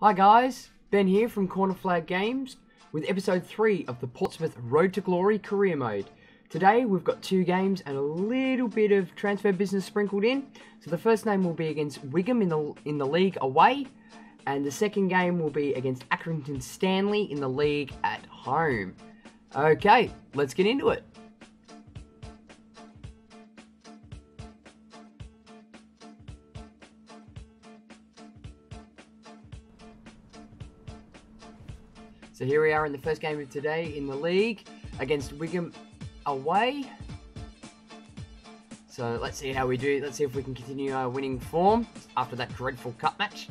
Hi guys, Ben here from Corner Flag Games with episode 3 of the Portsmouth Road to Glory career mode. Today we've got 2 games and a little bit of transfer business sprinkled in. So the first game will be against Wigan in the league away, and the second game will be against Accrington Stanley in the league at home. Okay, let's get into it. So here we are in the first game of today in the league against Wigan away. So let's see how we do. Let's see if we can continue our winning form after that dreadful cup match.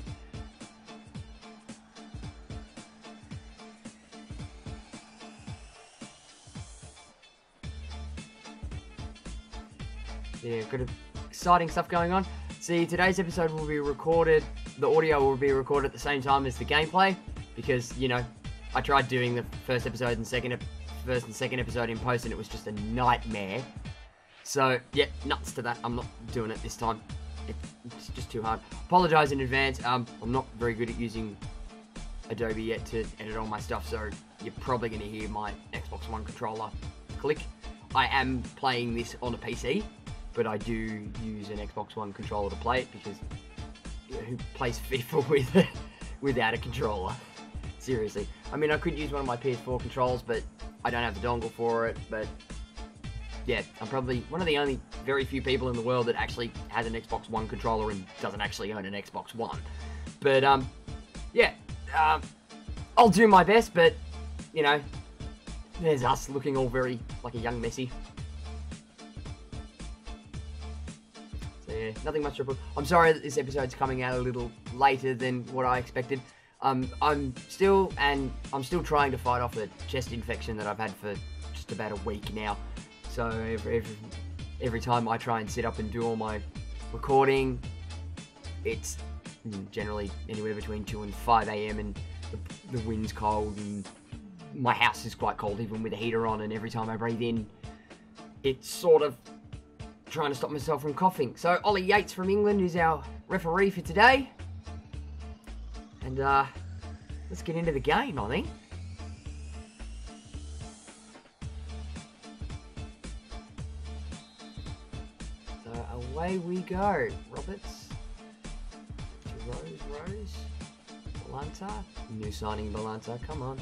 Yeah, good exciting stuff going on. See, today's episode will be recorded, the audio will be recorded at the same time as the gameplay, because, you know, I tried doing the first and second episode in post and it was just a nightmare. So, yeah, nuts to that. I'm not doing it this time. It's just too hard. Apologise in advance. I'm not very good at using Adobe yet to edit all my stuff, so you're probably going to hear my Xbox One controller click. I am playing this on a PC, but I do use an Xbox One controller to play it because, you know, who plays FIFA without a controller? Seriously. I mean, I could use one of my PS4 controls, but I don't have the dongle for it. But yeah, I'm probably one of the only very few people in the world that actually has an Xbox One controller and doesn't actually own an Xbox One. But yeah, I'll do my best. But you know, there's us looking all very like a young Messi. So yeah, nothing much to report. I'm sorry that this episode's coming out a little later than what I expected. I'm still trying to fight off a chest infection that I've had for just about a week now. So every time I try and sit up and do all my recording, it's generally anywhere between 2 and 5 a.m. and the wind's cold and my house is quite cold even with the heater on, and every time I breathe in, it's sort of trying to stop myself from coughing. So Ollie Yates from England is our referee for today. And let's get into the game, I think. So away we go. Roberts to Rose. Balanta. New signing Balanta, come on.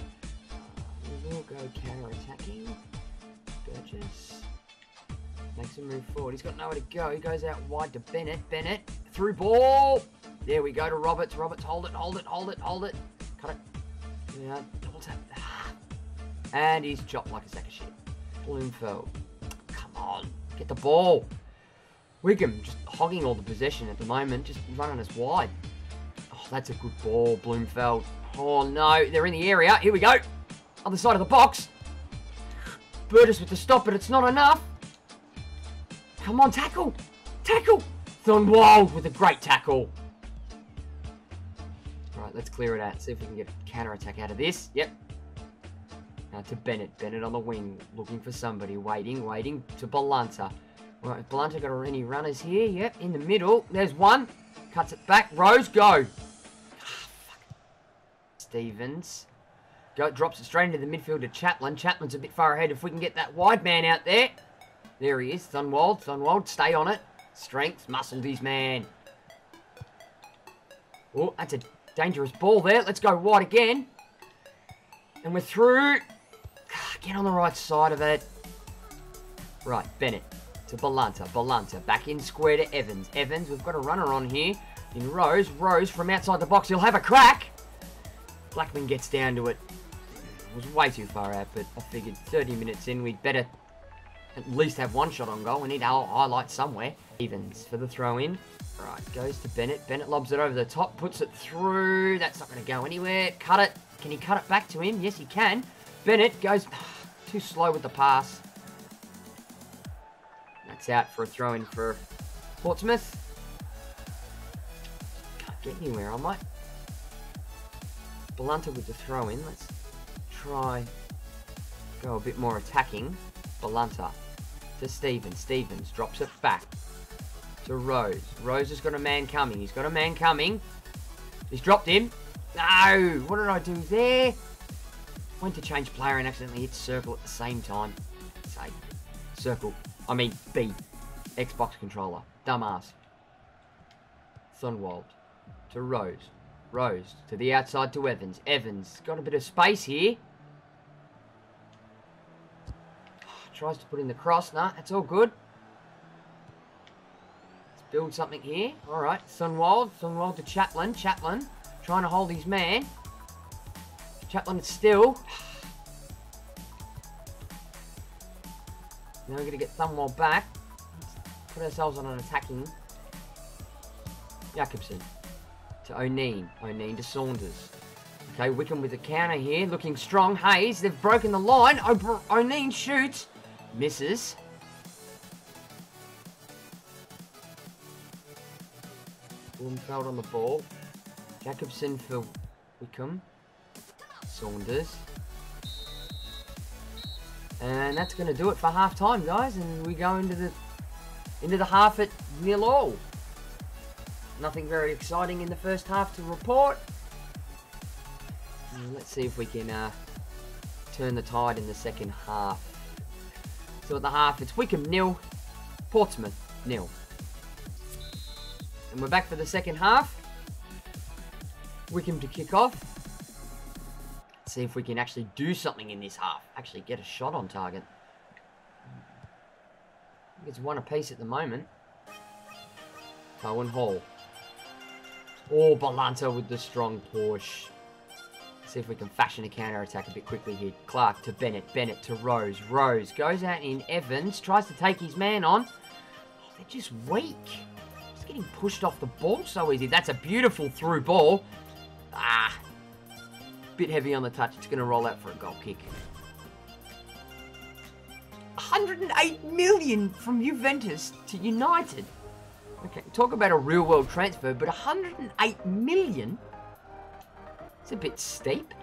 We will go counter-attacking. Burgess. Makes a move forward. He's got nowhere to go. He goes out wide to Bennett. Bennett. Through ball. There we go to Roberts. Roberts, hold it. Cut it. Yeah, double tap. And he's chopped like a sack of shit. Bloomfeld. Come on. Get the ball. Wigan just hogging all the possession at the moment. Just running us wide. Oh, that's a good ball, Bloomfeld. Oh, no. They're in the area. Here we go. Other side of the box. Burgess with the stop, but it's not enough. Come on, tackle. Tackle. Thunwald with a great tackle. Alright, let's clear it out. See if we can get a counter-attack out of this. Yep. Now to Bennett. Bennett on the wing. Looking for somebody. Waiting to Balanta. Alright, Balanta got any runners here? Yep, in the middle. There's one. Cuts it back. Rose, go. Stevens. Drops it straight into the midfield to Chaplin. Chaplin's a bit far ahead. If we can get that wide man out there. There he is. Thunwald. Stay on it. Strength. Muscled his man. Oh, that's a dangerous ball there. Let's go wide again. And we're through. Get on the right side of it. Right, Bennett to Balanta. Balanta back in square to Evans. Evans, we've got a runner on here. In Rose. Rose from outside the box. He'll have a crack. Blackman gets down to it. It was way too far out, but I figured 30 minutes in, we'd better at least have one shot on goal. We need our highlight somewhere. Evans for the throw in. Right, goes to Bennett. Bennett lobs it over the top, puts it through. That's not going to go anywhere. Cut it. Can he cut it back to him? Yes, he can. Bennett goes too slow with the pass. That's out for a throw in for Portsmouth. Can't get anywhere, I might. Balanta with the throw in. Let's try go a bit more attacking. Balanta to Stevens. Stevens drops it back to Rose. Rose has got a man coming. He's got a man coming. He's dropped him. No! What did I do there? Went to change player and accidentally hit circle at the same time. Say, circle. I mean, B. Xbox controller. Dumbass. Thunwald. To Rose. Rose. To the outside to Evans. Evans. Got a bit of space here. Tries to put in the cross. Nah, that's all good. Let's build something here. Alright. Thunwald. Thunwald to Chaplin. Chaplin. Trying to hold his man. Chaplin is still. Now we're going to get Thunwald back. Let's put ourselves on an attacking. Jakobsen to O'Neill. O'Neill to Saunders. Okay, Wickham with a counter here. Looking strong. Hayes, they've broken the line. O'Neill shoots. Misses. Blumfeld on the ball. Jakobsen for Wickham. Saunders. And that's going to do it for half time, guys. And we go into the half at 0-0. Nothing very exciting in the first half to report. Let's see if we can turn the tide in the second half. So at the half, it's Wickham 0, Portsmouth 0. And we're back for the second half. Wickham to kick off. Let's see if we can actually do something in this half. Actually get a shot on target. I think it's one apiece at the moment. Cohen Hall. Oh, Balanta with the strong push. See if we can fashion a counter-attack a bit quickly here. Clark to Bennett. Bennett to Rose. Rose goes out in Evans. Tries to take his man on. Oh, they're just weak. Just getting pushed off the ball so easy. That's a beautiful through ball. Ah. Bit heavy on the touch. It's going to roll out for a goal kick. 108 million from Juventus to United. Okay, talk about a real-world transfer, but 108 million? It's a bit steep.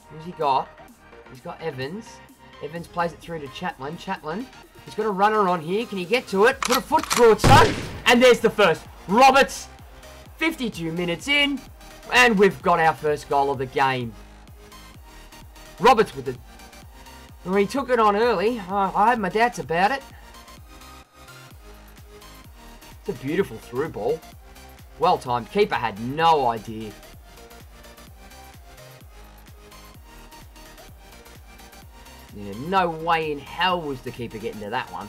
Who's he got? He's got Evans. Evans plays it through to Chaplin. Chaplin, he's got a runner on here. Can he get to it? Put a foot through it, son. And there's the first. Roberts, 52 minutes in, and we've got our first goal of the game. Roberts with it. Well, he took it on early. I had my doubts about it. It's a beautiful through ball. Well timed. Keeper had no idea. Yeah, no way in hell was the keeper getting to that one.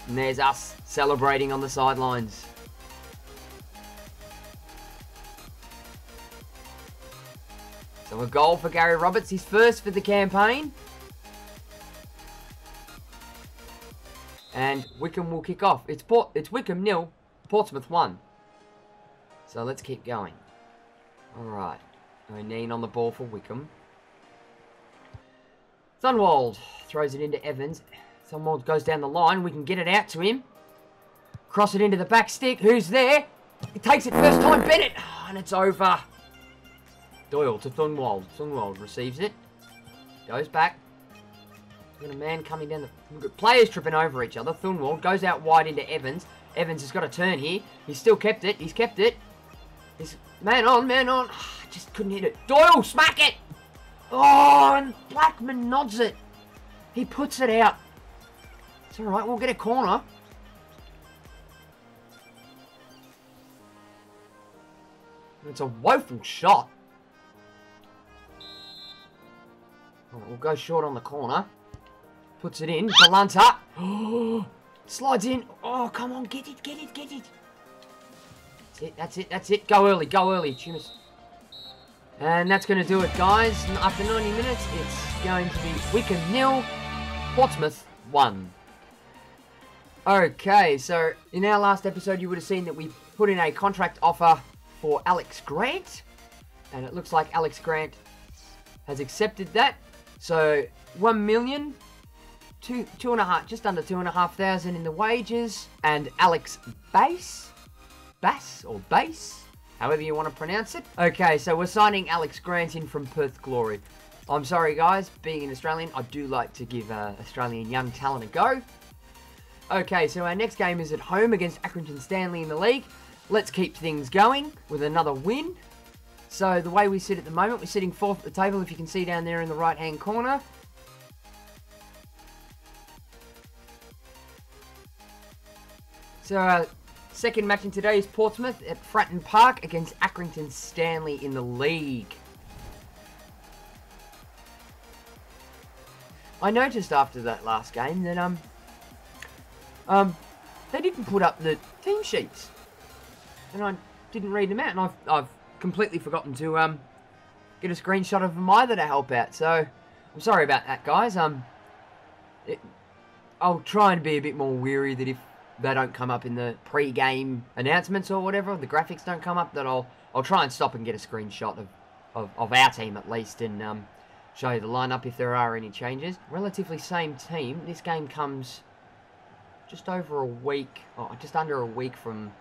And there's us celebrating on the sidelines. So a goal for Gary Roberts, his first for the campaign. And Wickham will kick off. It's Wickham 0, Portsmouth 1. So let's keep going. Alright. O'Neill on the ball for Wickham. Thunwald throws it into Evans. Thunwald goes down the line. We can get it out to him. Cross it into the back stick. Who's there? He takes it first time. Bennett. Oh, and it's over. Doyle to Thunwald. Thunwald receives it. Goes back. Got a man coming down the... Players tripping over each other. Thunwald goes out wide into Evans. Evans has got a turn here. He's still kept it. He's kept it. He's man on, man on. Oh, just couldn't hit it. Doyle, smack it! Oh, and Blackman nods it. He puts it out. It's alright, we'll get a corner. It's a woeful shot. Oh, we'll go short on the corner. Puts it in. Balanta. Oh, slides in. Oh, come on. Get it, get it, get it. That's it, that's it, that's it. Go early, Tunis. And that's going to do it, guys. After 90 minutes, it's going to be Wickham 0, Portsmouth 1. Okay, so in our last episode, you would have seen that we put in a contract offer for Alex Grant. And it looks like Alex Grant has accepted that. So 1 million, just under 2,500 in the wages, and Alex Bass, however you want to pronounce it. Okay, so we're signing Alex Grant in from Perth Glory. I'm sorry, guys, being an Australian, I do like to give Australian young talent a go. Okay, so our next game is at home against Accrington Stanley in the league. let's keep things going with another win. So the way we sit at the moment, we're sitting 4th at the table, if you can see down there in the right-hand corner. So our second match in today is Portsmouth at Fratton Park against Accrington Stanley in the league. I noticed after that last game that they didn't put up the team sheets, and I didn't read them out, and I've completely forgotten to get a screenshot of them either to help out. So I'm sorry about that, guys. I'll try and be a bit more wary that if they don't come up in the pre-game announcements or whatever, the graphics don't come up, that I'll try and stop and get a screenshot of our team at least, and show you the lineup if there are any changes. Relatively same team. This game comes just over a week, just under a week from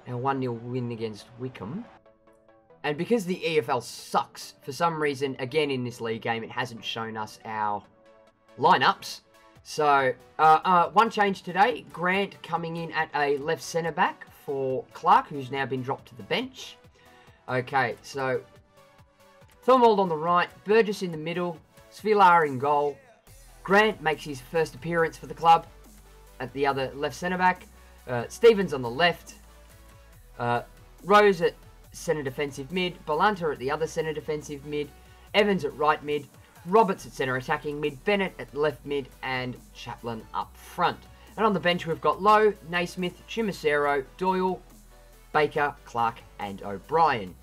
our 1-0 win against Wickham. And because the EFL sucks, for some reason, again in this league game, it hasn't shown us our lineups. So, one change today, Grant coming in at a left centre-back for Clark, who's now been dropped to the bench. Okay, so Thorwald on the right, Burgess in the middle, Svilar in goal. Grant makes his first appearance for the club at the other left centre-back. Stevens on the left. Rose at centre defensive mid. Balanta at the other centre defensive mid. Evans at right mid. Roberts at centre attacking mid. Bennett at left mid. And Chaplin up front. And on the bench we've got Lowe, Naismith, Chimicero, Doyle, Baker, Clark and O'Brien.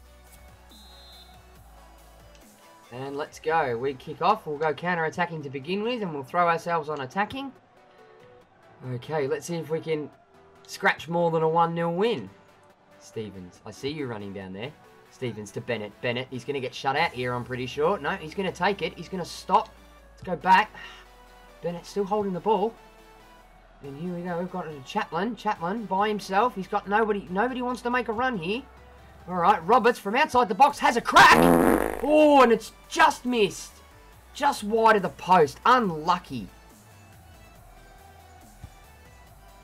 And let's go. We kick off. We'll go counter-attacking to begin with, and we'll throw ourselves on attacking. Okay, let's see if we can scratch more than a 1-0 win. Stevens, I see you running down there. Stevens to Bennett. Bennett, he's going to get shut out here, I'm pretty sure. No, he's going to take it. He's going to stop. Let's go back. Bennett still holding the ball. And here we go. We've got Chaplin. Chaplin by himself. He's got nobody. Nobody wants to make a run here. All right, Roberts from outside the box has a crack. Oh, and it's just missed. Just wide of the post. Unlucky.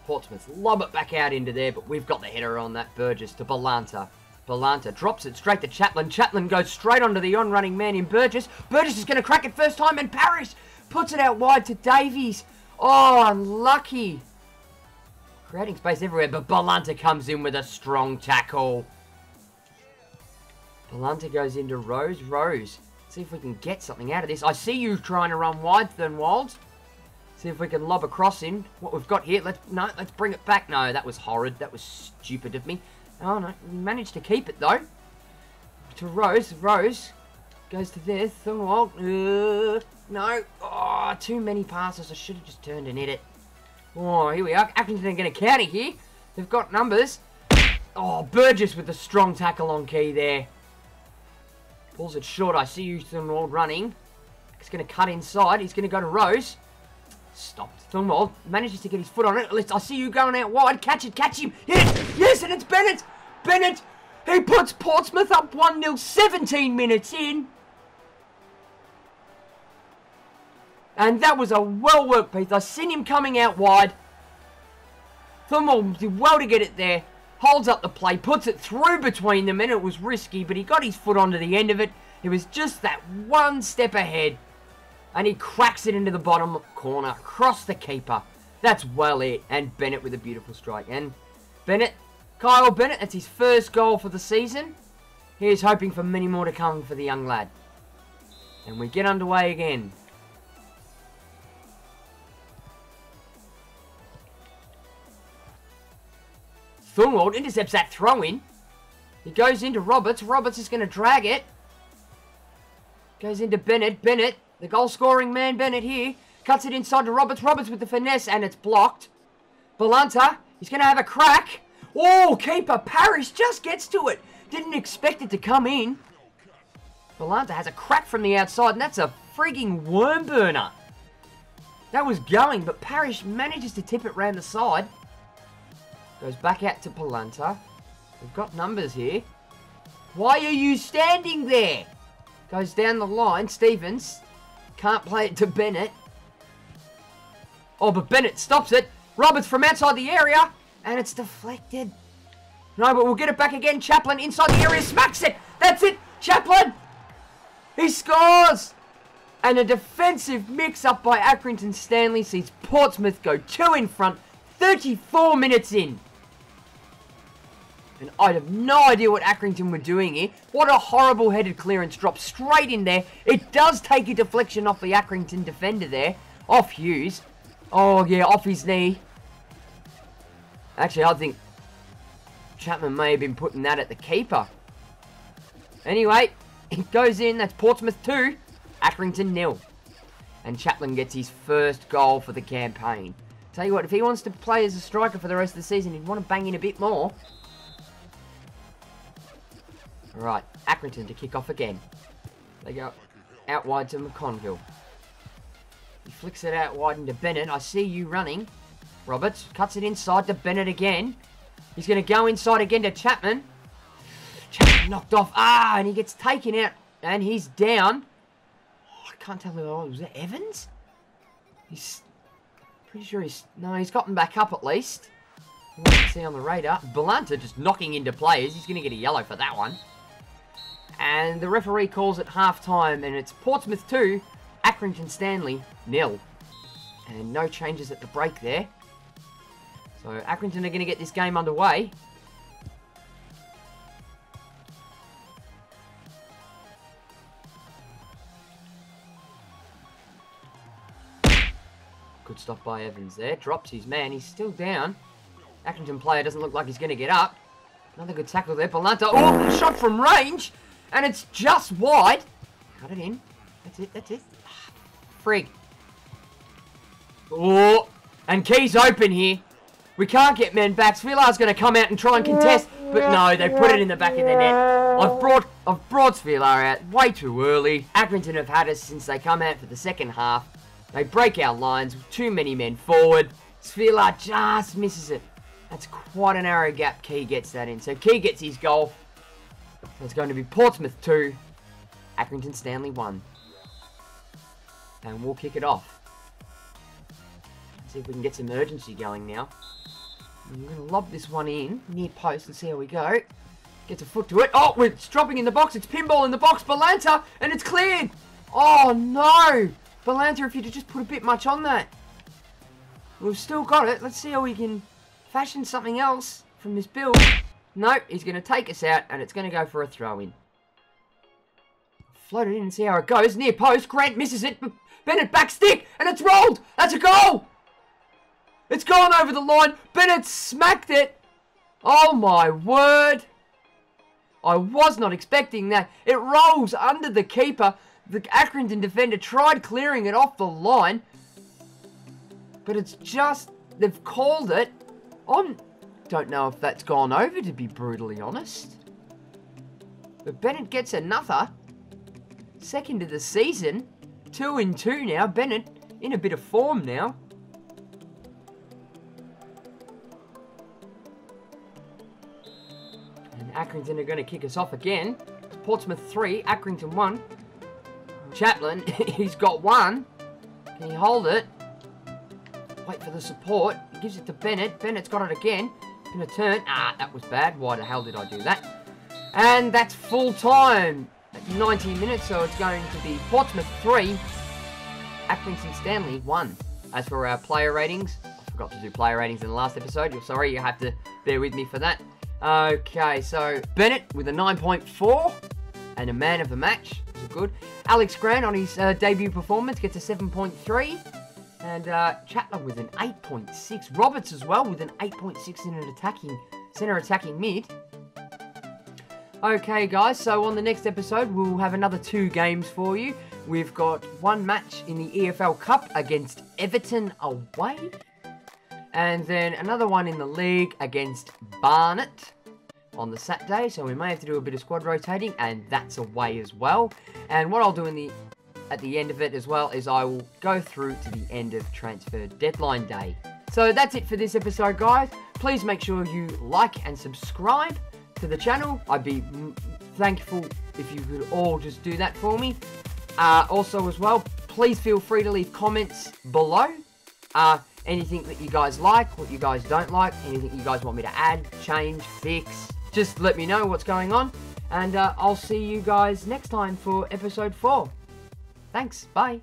Portsmouth lob it back out into there, but we've got the header on that. Burgess to Balanta. Balanta drops it straight to Chaplin. Chaplin goes straight onto the on-running man in Burgess. Burgess is going to crack it first time, and Parrish puts it out wide to Davies. Oh, unlucky. Creating space everywhere, but Balanta comes in with a strong tackle. Balanta goes into Rose. Rose. See if we can get something out of this. I see you trying to run wide, Thornwald. See if we can lob across in. What we've got here. Let's bring it back. No, that was horrid. That was stupid of me. Oh, no. We managed to keep it, though. To Rose. Rose goes to there. Thornwald. No. Oh, too many passes. I should have just turned and hit it. Oh, here we are. Accrington are going to counter here. They've got numbers. Oh, Burgess with the strong tackle on key there. Pulls it short. I see you, Thornwald, running. He's going to cut inside. He's going to go to Rose. Stopped. Thornwald manages to get his foot on it. I see you going out wide. Catch it. Catch him. Hit it. Yes, and it's Bennett. Bennett. He puts Portsmouth up 1-0 17 minutes in. And that was a well-worked piece. I seen him coming out wide. Thornwald did well to get it there. Holds up the play, puts it through between them, and it was risky, but he got his foot onto the end of it. It was just that one step ahead, and he cracks it into the bottom corner, across the keeper. That's well it, and Bennett with a beautiful strike. And Bennett, Kyle Bennett, that's his first goal for the season. He is hoping for many more to come for the young lad. And we get underway again. Thornwald intercepts that throw-in. He goes into Roberts. Roberts is going to drag it. Goes into Bennett. Bennett, the goal-scoring man, Bennett here. Cuts it inside to Roberts. Roberts with the finesse, and it's blocked. Balanta, he's going to have a crack. Oh, keeper Parrish just gets to it. Didn't expect it to come in. Balanta has a crack from the outside, and that's a frigging worm burner. That was going, but Parrish manages to tip it round the side. Goes back out to Balanta. We've got numbers here. Why are you standing there? Goes down the line. Stevens can't play it to Bennett. Oh, but Bennett stops it. Roberts from outside the area. And it's deflected. No, but we'll get it back again. Chaplin inside the area, smacks it. That's it. Chaplin. He scores. And a defensive mix-up by Accrington Stanley sees Portsmouth go 2 in front, 34 minutes in. And I have no idea what Accrington were doing here. What a horrible headed clearance. Drop straight in there. It does take a deflection off the Accrington defender there. Off Hughes. Oh, yeah, off his knee. Actually, I think Chapman may have been putting that at the keeper. Anyway, it goes in. That's Portsmouth 2. Accrington 0. And Chaplin gets his first goal for the campaign. Tell you what, if he wants to play as a striker for the rest of the season, he'd want to bang in a bit more. Alright, Accrington to kick off again. They go out wide to McConville. He flicks it out wide into Bennett. I see you running. Roberts cuts it inside to Bennett again. He's going to go inside again to Chapman. Chapman knocked off. And he gets taken out. And he's down. I can't tell who it was. Was it Evans? He's pretty sure he's... No, he's gotten back up at least. You can see on the radar. Belanta just knocking into players. He's going to get a yellow for that one. And the referee calls it half-time. And it's Portsmouth 2, Accrington Stanley 0. And no changes at the break there. So Accrington are going to get this game underway. Good stop by Evans there. Drops his man. He's still down. Accrington player doesn't look like he's going to get up. Another good tackle there. Belanta. Oh, shot from range. And it's just wide. Cut it in. That's it. That's it. Frig. Oh. And Key's open here. We can't get men back. Svilar's going to come out and try and contest. But no, they put it in the back of the net. I've brought Svilar out way too early. Accrington have had us since they come out for the second half. They break our lines with too many men forward. Svilar just misses it. That's quite a narrow gap. Key gets that in. So Key gets his goal. So it's going to be Portsmouth 2, Accrington Stanley 1. And we'll kick it off. Let's see if we can get some urgency going now. I'm going to lob this one in near post and see how we go. Gets a foot to it. Oh, it's dropping in the box. It's pinball in the box. Belanta, and it's cleared. Oh, no. Belanta, if you'd just put a bit much on that. We've still got it. Let's see how we can fashion something else from this build. Nope, he's going to take us out, and it's going to go for a throw-in. Float it in and see how it goes. Near post. Grant misses it. Bennett back stick, and it's rolled. That's a goal. It's gone over the line. Bennett smacked it. Oh, my word. I was not expecting that. It rolls under the keeper. The Accrington defender tried clearing it off the line. But it's just... They've called it. I don't know if that's gone over, to be brutally honest. But Bennett gets another. Second of the season. 2 in 2 now. Bennett in a bit of form now. And Accrington are going to kick us off again. It's Portsmouth 3, Accrington 1. Chaplin, he's got one. Can he hold it? Wait for the support. He gives it to Bennett. Bennett's got it again. Gonna turn. That was bad. Why the hell did I do that? And that's full time. At 90 minutes, so it's going to be Portsmouth 3, Accrington Stanley 1. As for our player ratings, I forgot to do player ratings in the last episode. You're sorry, you have to bear with me for that. Okay, so Bennett with a 9.4 and a man of the match. This is good. Alex Grant on his debut performance gets a 7.3. And Chatler with an 8.6. Roberts as well with an 8.6 in an centre attacking mid. Okay, guys, so on the next episode, we'll have another 2 games for you. We've got one match in the EFL Cup against Everton away. And then another one in the league against Barnet on the Saturday. So we may have to do a bit of squad rotating, and that's away as well. And what I'll do at the end of it as well is I will go through to the end of transfer deadline day. So that's it for this episode, guys. Please make sure you like and subscribe to the channel. I'd be thankful if you could all just do that for me. Also as well, please feel free to leave comments below. Anything that you guys like, what you guys don't like, anything you guys want me to add, change, fix, just let me know what's going on, and I'll see you guys next time for episode 4. Thanks, bye.